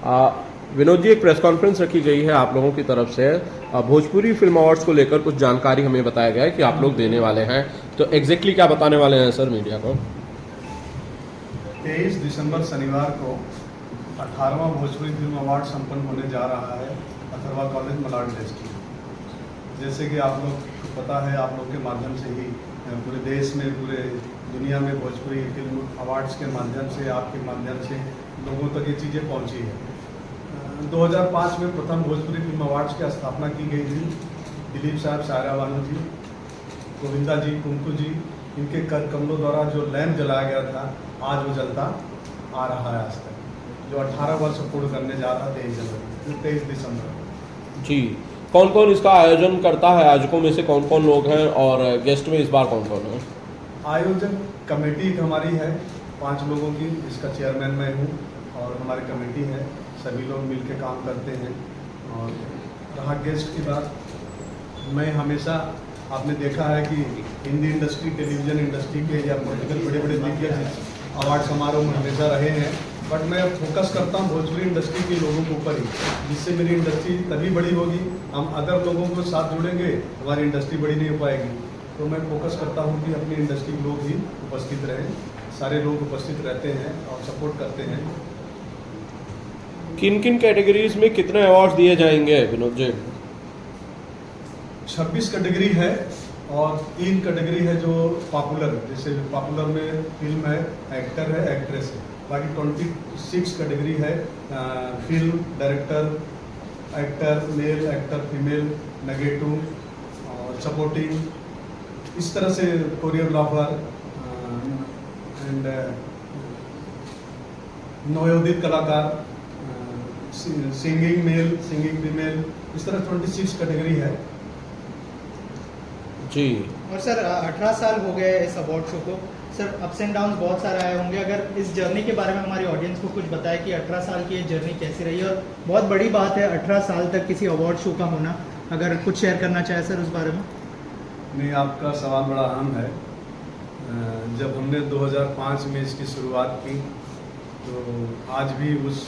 विनोद जी, एक press conference रखी गई है आप लोगों की तरफ से। भोजपुरी फिल्म अवार्ड्स को लेकर कुछ जानकारी हमें बताया गया है कि आप लोग देने वाले हैं, तो एग्जैक्टली क्या बताने वाले हैं सर मीडिया को? 23 दिसंबर शनिवार को 18वां भोजपुरी फिल्म अवार्ड संपन्न होने जा रहा है अथर्वा कॉलेज मलाड इंडस्ट्री। जैसे कि आप लोग को पता है, आप लोग के माध्यम से ही पूरे देश में, पूरे दुनिया में भोजपुरी फिल्म अवार्ड्स के माध्यम से, आपके माध्यम से लोगों तक ये चीज़ें पहुंची है। 2005 में प्रथम भोजपुरी फिल्म अवार्ड्स की स्थापना की गई थी। दिलीप साहब, सायरा बानो जी, गोविंदा जी, कुंकू जी, इनके कर कमलों द्वारा जो लैंप जलाया गया था, आज वो जलता आ रहा है आज तक, जो 18 वर्ष पूर्ण करने जा रहा 23 दिसंबर। जी, कौन कौन इसका आयोजन करता है? आयोजकों में से कौन कौन लोग हैं और गेस्ट में इस बार कौन कौन है? आयोजक कमेटी हमारी है 5 लोगों की, इसका चेयरमैन मैं हूँ और हमारी कमेटी है, सभी लोग मिलकर काम करते हैं। और रहा गेस्ट की बात, मैं हमेशा, आपने देखा है कि हिंदी इंडस्ट्री, टेलीविज़न इंडस्ट्री के या पॉलिटिकल बड़े बड़े दिग्गज अवार्ड समारोह में हमेशा रहे हैं, बट मैं फोकस करता हूँ भोजपुरी इंडस्ट्री के लोगों के ऊपर ही, जिससे मेरी इंडस्ट्री तभी बड़ी होगी। हम अदर लोगों को साथ जुड़ेंगे, हमारी इंडस्ट्री बड़ी नहीं हो पाएगी। तो मैं फोकस करता हूँ कि अपनी इंडस्ट्री के लोग ही उपस्थित रहें, सारे लोग उपस्थित रहते हैं और सपोर्ट करते हैं। किन किन कैटेगरीज में कितने अवार्ड दिए जाएंगे विनोद जी? 26 कैटेगरी है और 3 कैटेगरी है जो पॉपुलर, जैसे पॉपुलर में फिल्म है, एक्टर है, एक्ट्रेस है। बाकी 26 कैटेगरी है, film, director, actor, male actor, female, negative और सपोर्टिंग, इस तरह से कोरियोग्राफर एंड नवोदित कलाकार, सिंगिंग मेल, सिंगिंग फीमेल, इस तरह 26 कैटेगरी है जी। और सर 18 साल हो गए इस अवार्ड शो को, सर अप्स एंड डाउन बहुत सारे आए होंगे। अगर इस जर्नी के बारे में हमारी ऑडियंस को कुछ बताए कि 18 साल की ये जर्नी कैसी रही है, और बहुत बड़ी बात है 18 साल तक किसी अवार्ड शो का होना, अगर कुछ शेयर करना चाहे सर उस बारे में। नहीं, आपका सवाल बड़ा अहम है। जब हमने 2005 में इसकी शुरुआत की, तो आज भी उस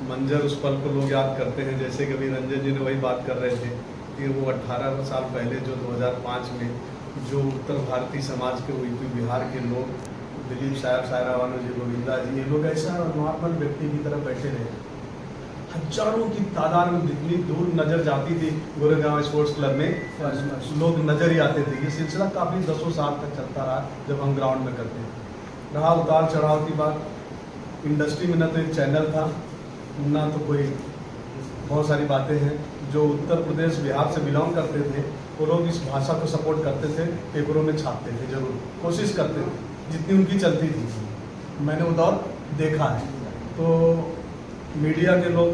मंजर, उस पल को लोग याद करते हैं। जैसे कभी रंजन जी ने वही बात कर रहे थे कि वो 18 साल पहले जो 2005 में जो उत्तर भारतीय समाज के, यूपी बिहार के लोग, दिलीप साहब, सायरा बानो जी, गोविंदा जी, ये लोग ऐसा नॉर्मल व्यक्ति की तरह बैठे रहे। हजारों की तादाद में जितनी दूर नज़र जाती थी गोरेगांव स्पोर्ट्स क्लब में, लोग नज़र ही आते थे। ये सिलसिला काफ़ी 10 साल तक चलता रहा, जब हम ग्राउंड में करते थे। रहा उतार चढ़ाव की बात, इंडस्ट्री में न तो एक चैनल था, ना तो कोई, बहुत सारी बातें हैं। जो उत्तर प्रदेश, बिहार से बिलोंग करते थे, वो लोग इस भाषा को सपोर्ट करते थे, पेपरों में छापते थे, जरूर कोशिश करते थे जितनी उनकी चलती थी। मैंने वो दौर देखा है। तो मीडिया के लोग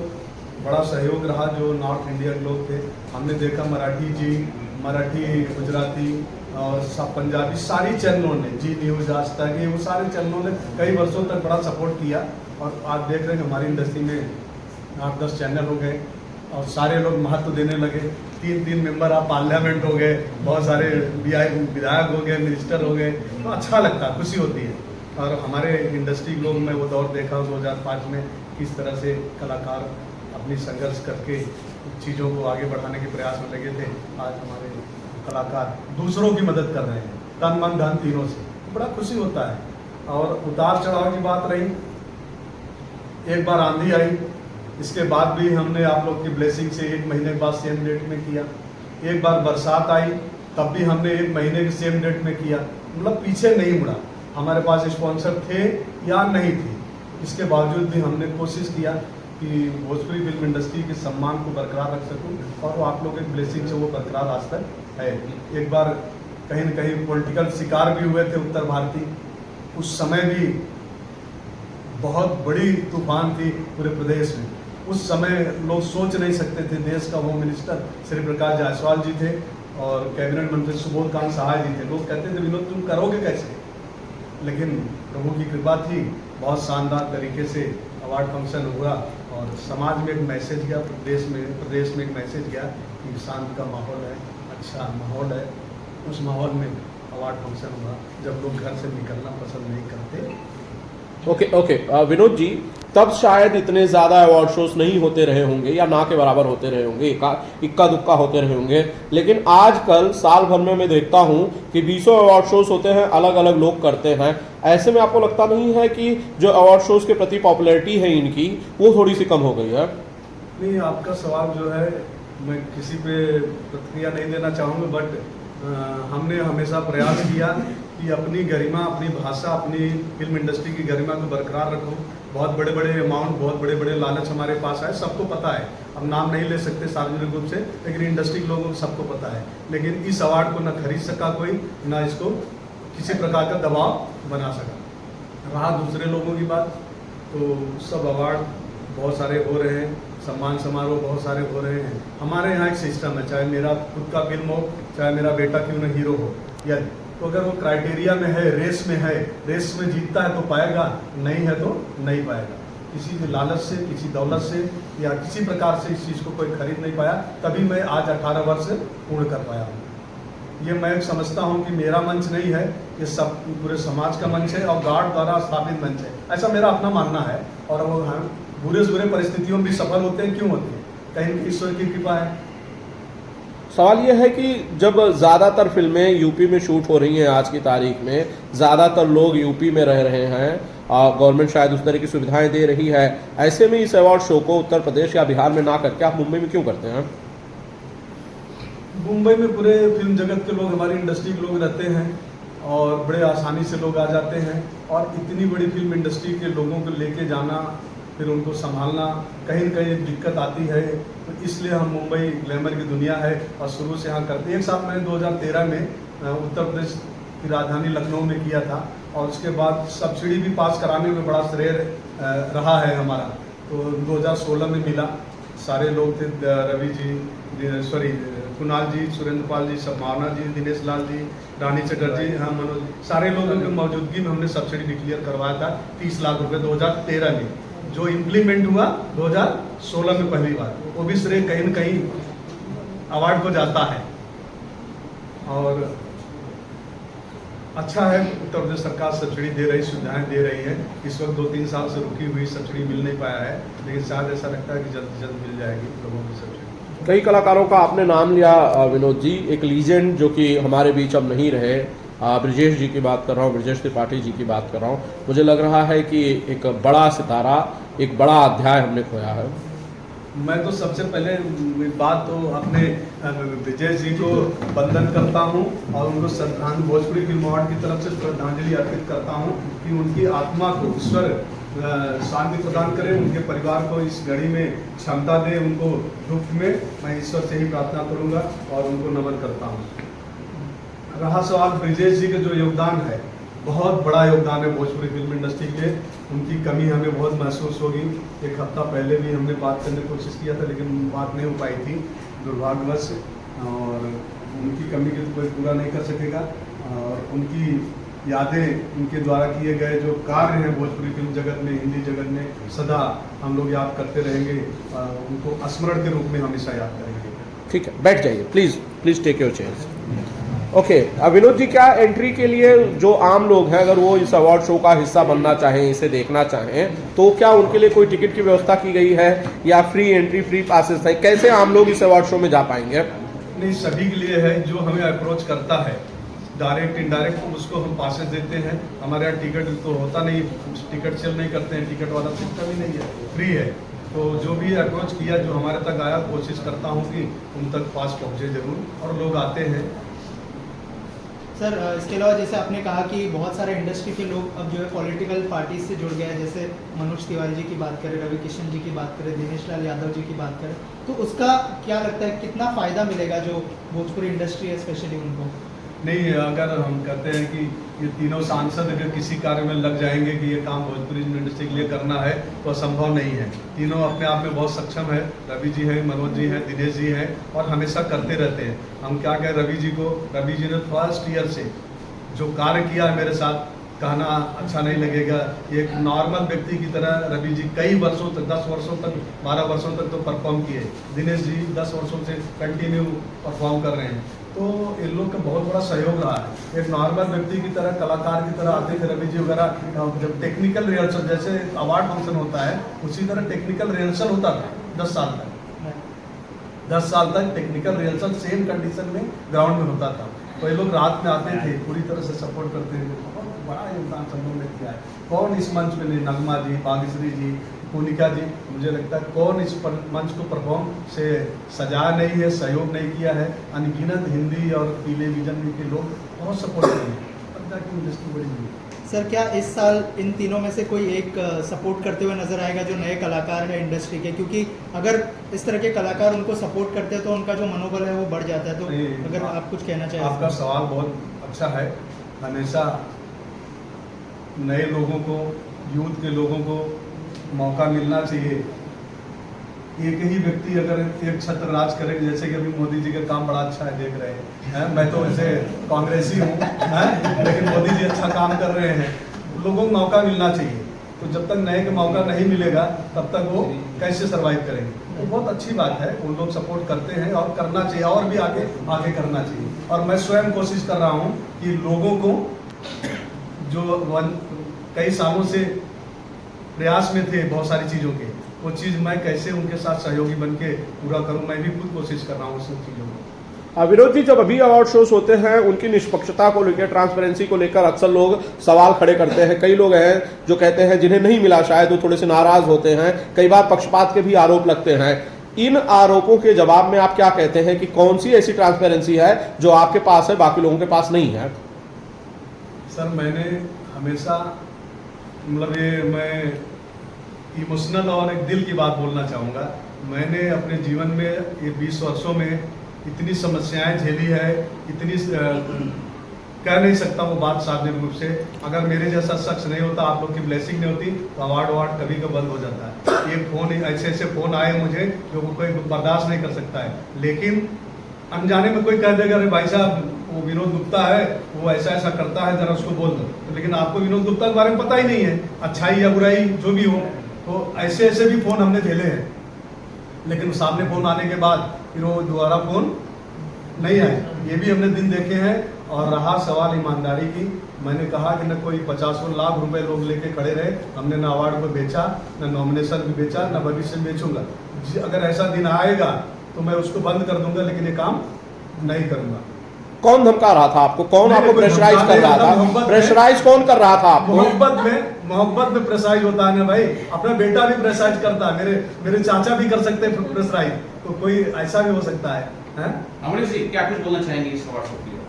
बड़ा सहयोग रहा, जो नॉर्थ इंडिया के लोग थे। हमने देखा मराठी जी, मराठी, गुजराती और सब पंजाबी, सारी चैनलों ने, जी न्यूज़, आज तक, ये वो सारे चैनलों ने कई वर्षों तक बड़ा सपोर्ट किया। और आज देख रहे हैं हमारी इंडस्ट्री में 8-10 चैनल हो गए और सारे लोग महत्व देने लगे। 3 मेंबर ऑफ पार्लियामेंट हो गए, बहुत सारे विधायक हो गए, मिनिस्टर हो गए। तो अच्छा लगता है, खुशी होती है। और हमारे इंडस्ट्री लोग, मैं वो दौर देखा 2005 में, किस तरह से कलाकार अपनी संघर्ष करके चीज़ों को आगे बढ़ाने के प्रयास में लगे थे। आज हमारे कलाकार दूसरों की मदद कर रहे हैं, तन मन धन तीनों से, बड़ा खुशी होता है। और उतार चढ़ाव की बात रही, एक बार आंधी आई, इसके बाद भी हमने आप लोग की ब्लेसिंग से 1 महीने के बाद सेम डेट में किया। एक बार बरसात आई, तब भी हमने 1 महीने के सेम डेट में किया। मतलब पीछे नहीं मुड़ा। हमारे पास स्पॉन्सर थे या नहीं थे, इसके बावजूद भी हमने कोशिश किया कि भोजपुरी फिल्म इंडस्ट्री के सम्मान को बरकरार रख सकूं, और वो आप लोग के ब्लेसिंग से वो बरकरार आज तक है। एक बार कहीं न कहीं पॉलिटिकल शिकार भी हुए थे उत्तर भारतीय, उस समय भी बहुत बड़ी तूफान थी पूरे प्रदेश में। उस समय लोग सोच नहीं सकते थे। देश का होम मिनिस्टर श्री प्रकाश जायसवाल जी थे और कैबिनेट मंत्री सुबोध कांत सहाय जी थे। लोग कहते थे विनोद तुम करोगे कैसे, लेकिन प्रभु की कृपा थी, बहुत शानदार तरीके से अवार्ड फंक्शन हुआ और समाज में एक मैसेज गया, प्रदेश में एक मैसेज गया कि शांति का माहौल है, अच्छा माहौल है। उस माहौल में अवार्ड फंक्शन हुआ, जब लोग घर से निकलना पसंद नहीं करते ओके विनोद जी, तब शायद इतने ज़्यादा अवार्ड शोज नहीं होते रहे होंगे या ना के बराबर होते रहे होंगे, इक्का दुक्का होते रहे होंगे, लेकिन आजकल साल भर में मैं देखता हूं कि 20 अवार्ड शोज होते हैं, अलग अलग लोग करते हैं। ऐसे में आपको लगता नहीं है कि जो अवार्ड शोज के प्रति पॉपुलैरिटी है इनकी, वो थोड़ी सी कम हो गई है? नहीं, आपका सवाल जो है, मैं किसी पे प्रतिक्रिया नहीं देना चाहूँगा, बट हमने हमेशा प्रयास किया कि अपनी गरिमा, अपनी भाषा, अपनी फिल्म इंडस्ट्री की गरिमा को बरकरार रखो। बहुत बड़े बड़े अमाउंट, बहुत बड़े बड़े लालच हमारे पास है, सबको पता है। अब नाम नहीं ले सकते सार्वजनिक रूप से, लेकिन इंडस्ट्री के लोगों को सबको पता है। लेकिन इस अवार्ड को न खरीद सका कोई, न इसको किसी प्रकार का दबाव बना सका। रहा दूसरे लोगों की बात, तो सब अवार्ड बहुत सारे हो रहे हैं, सम्मान समारोह बहुत सारे हो रहे हैं। हमारे यहाँ एक सिस्टम है, चाहे मेरा खुद का फिल्म हो, चाहे मेरा बेटा क्यों न हीरो हो, यदि तो अगर वो क्राइटेरिया में है, रेस में है, रेस में जीतता है तो पाएगा, नहीं है तो नहीं पाएगा। किसी लालच से, किसी दौलत से या किसी प्रकार से इस चीज़ को कोई खरीद नहीं पाया, तभी मैं आज 18 वर्ष पूर्ण कर पाया हूँ। ये मैं समझता हूँ कि मेरा मंच नहीं है, ये सब पूरे समाज का मंच है और गार्ड द्वारा स्थापित मंच है, ऐसा मेरा अपना मानना है। और वो हम बुरे से बुरे परिस्थितियों में भी सफल होते हैं, क्यों होते हैं? कहीं ईश्वर की कृपा है। सवाल यह है कि जब ज़्यादातर फिल्में यूपी में शूट हो रही हैं, आज की तारीख में ज़्यादातर लोग यूपी में रह रहे हैं, गवर्नमेंट शायद उस तरह की सुविधाएं दे रही है, ऐसे में इस अवार्ड शो को उत्तर प्रदेश या बिहार में ना करके आप मुंबई में क्यों करते हैं? मुंबई में पूरे फिल्म जगत के लोग, हमारी इंडस्ट्री के लोग रहते हैं और बड़े आसानी से लोग आ जाते हैं, और इतनी बड़ी फिल्म इंडस्ट्री के लोगों को लेके जाना, फिर उनको संभालना, कहीं न कहीं दिक्कत आती है। तो इसलिए हम मुंबई ग्लैमर की दुनिया है और शुरू से यहाँ करते हैं। एक साथ मैंने 2013 में उत्तर प्रदेश की राजधानी लखनऊ में किया था, और उसके बाद सब्सिडी भी पास कराने में बड़ा श्रेय रहा है हमारा। तो 2016 में मिला, सारे लोग थे, रवि जी, कुणाल जी, सुरेंद्र पाल जी, संभावना जी, दिनेश लाल जी, रानी चटर्जी, हाँ मनोज, सारे लोगों की मौजूदगी में हमने सब्सिडी डिक्लेयर करवाया था 30 लाख रुपए 2013 में, जो इम्प्लीमेंट हुआ 2016 में पहली बार। वो भी श्रेय कहीं न कहीं अवार्ड को जाता है। और अच्छा है, उत्तर प्रदेश सरकार सब्सिडी दे रही, सुविधाएं दे रही है। इस वक्त 2-3 साल से रुकी हुई सब्सिडी मिल नहीं पाया है, लेकिन शायद ऐसा लगता है कि जल्द से जल्द मिल जाएगी लोगों की सब्सिडी। कई कलाकारों का आपने नाम लिया विनोद जी, एक लीजेंड जो कि हमारे बीच अब नहीं रहे, ब्रजेश जी की बात कर रहा हूँ, ब्रजेश त्रिपाठी जी की बात कर रहा हूँ। मुझे लग रहा है कि एक बड़ा सितारा, एक बड़ा अध्याय हमने खोया है। मैं तो सबसे पहले बात तो अपने ब्रजेश जी को वंदन करता हूं और उनको श्रद्धांजलि, भोजपुरी फिल्म अवार्ड की तरफ से श्रद्धांजलि अर्पित करता हूं कि उनकी आत्मा को ईश्वर शांति प्रदान करे, उनके परिवार को इस घड़ी में क्षमता दे, उनको दुख में मैं ईश्वर से ही प्रार्थना करूंगा और उनको नमन करता हूं। रहा सवाल ब्रजेश जी का जो योगदान है, बहुत बड़ा योगदान है भोजपुरी फिल्म इंडस्ट्री के। उनकी कमी हमें बहुत महसूस होगी। एक हफ्ता पहले भी हमने बात करने की कोशिश किया था, लेकिन बात नहीं हो पाई थी दुर्भाग्यवश, और उनकी कमी को कोई पूरा नहीं कर सकेगा। और उनकी यादें, उनके द्वारा किए गए जो कार्य हैं भोजपुरी फिल्म जगत में, हिंदी जगत में, सदा हम लोग याद करते रहेंगे, उनको स्मरण के रूप में हमेशा याद करेंगे। ठीक है, बैठ जाइए please take your chair. Okay, Vinod ji, क्या एंट्री के लिए जो आम लोग हैं, अगर वो इस अवार्ड शो का हिस्सा बनना चाहें, इसे देखना चाहें, तो क्या उनके लिए कोई टिकट की व्यवस्था की गई है या फ्री एंट्री, फ्री पासेस है? कैसे आम लोग इस अवार्ड शो में जा पाएंगे? नहीं, सभी के लिए है। जो हमें अप्रोच करता है डायरेक्ट इनडायरेक्ट, उसको हम पासेस देते हैं। हमारे यहाँ टिकट तो होता नहीं, टिकट सेल नहीं करते हैं, टिकट वाला सिस्टम ही नहीं है, फ्री है। तो जो भी अप्रोच किया, जो हमारे तक आया, कोशिश करता हूँ कि उन तक पास पहुँचे जरूर, और लोग आते हैं। सर, इसके अलावा जैसे आपने कहा कि बहुत सारे इंडस्ट्री के लोग अब जो है पॉलिटिकल पार्टी से जुड़ गए हैं, जैसे मनोज तिवारी जी की बात करें, रवि किशन जी की बात करें, दिनेश लाल यादव जी की बात करें, तो उसका क्या लगता है, कितना फ़ायदा मिलेगा जो भोजपुरी इंडस्ट्री है स्पेशली उनको? नहीं, अगर हम कहते हैं कि ये तीनों सांसद अगर किसी कार्य में लग जाएंगे कि ये काम भोजपुरी इंडस्ट्री के लिए करना है, तो असंभव नहीं है। तीनों अपने आप में बहुत सक्षम है। रवि जी है, मनोज जी है, दिनेश जी है, और हमेशा करते रहते हैं। हम क्या कहें रवि जी को, रवि जी ने फर्स्ट ईयर से जो कार्य किया है मेरे साथ, कहना अच्छा नहीं लगेगा। एक नॉर्मल व्यक्ति की तरह रवि जी कई वर्षों तक, 10 वर्षों तक, 12 वर्षों तक तो परफॉर्म किए। दिनेश जी 10 वर्षों से कंटिन्यू परफॉर्म कर रहे हैं। तो इन लोग का बहुत बड़ा सहयोग रहा है। एक नॉर्मल व्यक्ति की तरह, कलाकार की तरह आते थे रवि जी वगैरह, जब टेक्निकल रिहर्सल जैसे अवार्ड फंक्शन होता है उसी तरह टेक्निकल रिहर्सल होता था 10 साल तक। 10 साल तक टेक्निकल रिहर्सल सेम कंडीशन में ग्राउंड में होता था। तो ये लोग रात में आते थे, पूरी तरह से सपोर्ट करते थे। बहुत बड़ा योगदान सब लोगों ने किया है। कौन इस मंच में नहीं, नगमा जी, भाग्यश्री जी, मोनिका जी, मुझे लगता है कौन इस मंच को परफॉर्म से सजाया नहीं है, सहयोग नहीं किया है। अनगिनत हिंदी और टेलीविजन के लोग बहुत सपोर्ट किए हैं, तब जाके इंडस्ट्री बड़ी हुई। सर क्या इस साल इन तीनों में से कोई एक सपोर्ट करते हुए नजर आएगा जो नए कलाकार है इंडस्ट्री के? क्योंकि अगर इस तरह के कलाकार उनको सपोर्ट करते हैं तो उनका जो मनोबल है वो बढ़ जाता है। तो अगर आप कुछ कहना चाहें। आपका सवाल बहुत अच्छा है। हमेशा नए लोगों को, यूथ के लोगों को मौका मिलना चाहिए। एक ही व्यक्ति अगर एक छत्र राज करेगा, जैसे कि अभी मोदी जी का काम बड़ा अच्छा है, देख रहे हैं। मैं तो वैसे कांग्रेसी हूँ, लेकिन मोदी जी अच्छा काम कर रहे हैं। लोगों को मौका मिलना चाहिए। तो जब तक नए को मौका नहीं मिलेगा तब तक वो कैसे सर्वाइव करेंगे? तो बहुत अच्छी बात है, उन लोग सपोर्ट करते हैं और करना चाहिए, और भी आगे आगे करना चाहिए। और मैं स्वयं कोशिश कर रहा हूँ कि लोगों को जो कई सालों से प्रयास में थे बहुत सारी चीज़ों के, वो चीज़ मैं कैसे उनके साथ सहयोगी बन के पूरा करूँ, मैं भी खुद कोशिश कर रहा हूँ उस चीज़ों को। विनोद जी, जब अभी अवार्ड शोज होते हैं उनकी निष्पक्षता को लेकर, ट्रांसपेरेंसी को लेकर अक्सर लोग सवाल खड़े करते हैं। कई लोग हैं जो कहते हैं जिन्हें नहीं मिला शायद वो थोड़े से नाराज होते हैं। कई बार पक्षपात के भी आरोप लगते हैं। इन आरोपों के जवाब में आप क्या कहते हैं कि कौन सी ऐसी ट्रांसपेरेंसी है जो आपके पास है, बाकी लोगों के पास नहीं है? सर मैंने हमेशा मतलब मैं इमोशनल और एक दिल की बात बोलना चाहूँगा। मैंने अपने जीवन में ये 20 वर्षों में इतनी समस्याएं झेली है, इतनी कह नहीं सकता वो बात सार्वजनिक रूप से। अगर मेरे जैसा शख्स नहीं होता, आप लोग की ब्लेसिंग नहीं होती, तो अवार्ड कभी का बंद हो जाता है। ये फ़ोन, ऐसे फ़ोन आए मुझे जो कोई बर्दाश्त नहीं कर सकता है। लेकिन अनजाने में कोई कह देगा अरे भाई साहब वो विनोद गुप्ता है, वो ऐसा ऐसा करता है, जरा उसको बोल दो। तो लेकिन आपको विनोद गुप्ता के बारे में पता ही नहीं है, अच्छाई या बुराई जो भी हो। तो ऐसे ऐसे भी फ़ोन हमने झेले हैं, लेकिन सामने फ़ोन आने के बाद फिर वो दोबारा फ़ोन नहीं आए। ये भी हमने दिन देखे हैं। और रहा सवाल ईमानदारी की, मैंने कहा कि न कोई 50 लाख रुपए लोग लेके खड़े रहे, हमने न अवार्ड को बेचा, न नॉमिनेशन भी बेचा, न भविष्य में बेचूंगा। अगर ऐसा दिन आएगा तो मैं उसको बंद कर दूंगा, लेकिन ये काम नहीं करूंगा। कौन धमका रहा था आपको? कौन आपको प्रेशराइज कर रहा था? प्रेशराइज कौन कर रहा था आपको? मोहब्बत में प्रेशराइज होता है ना भाई। अपना बेटा भी प्रेशराइज करता है, मेरे चाचा भी कर सकते हैं प्रेशराइज, तो कोई ऐसा भी हो सकता है। अमरीश जी, क्या कुछ बोलना चाहेंगे इस अवार्ड शो के लिए?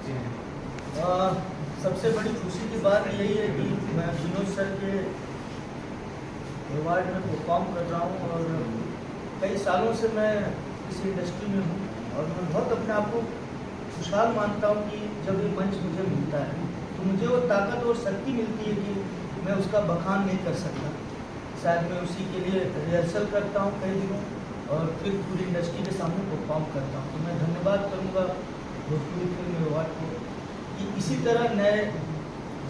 सबसे बड़ी खुशी की बात यही है कि मैं विनोद सर के अवार्ड में परफॉर्म कर रहा हूँ। और कई सालों से मैं इस इंडस्ट्री में हूँ और मैं बहुत अपने आप को खुशहाल मानता हूँ कि जब ये मंच मुझे मिलता है तो मुझे वो ताकत और शक्ति मिलती है कि मैं उसका बखान नहीं कर सकता। शायद मैं उसी के लिए रिहर्सल करता हूँ कई दिनों और फिर पूरी इंडस्ट्री के सामने परफॉर्म करता हूँ। तो मैं धन्यवाद करूँगा भोजपुरी फिल्म अवार्ड को कि इसी तरह नए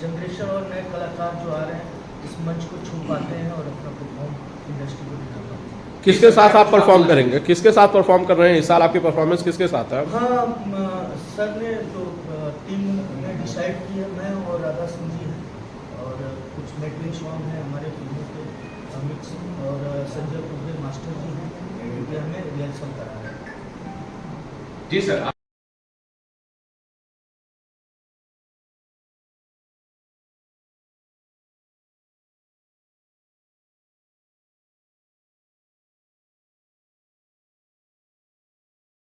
जनरेशन और नए कलाकार जो आ रहे हैं इस मंच को छू पाते हैं और अपना परफॉर्म इंडस्ट्री को दिखा पाते हैं। किसके साथ आप परफॉर्म करेंगे? किसके साथ परफॉर्म कर रहे हैं इस साल? आपकी परफॉर्मेंस किसके साथ है? हाँ, सर ने जो टीम ने डिसाइड की है, मैं और राधा सिंह जी हैं और कुछ मेडलिंग सॉन्ग हैं हमारे फिल्मों के मिक्स, और संजय कुबरे मास्टर जी हैं, उनके हमें रिहर्सल करा है। जी सर।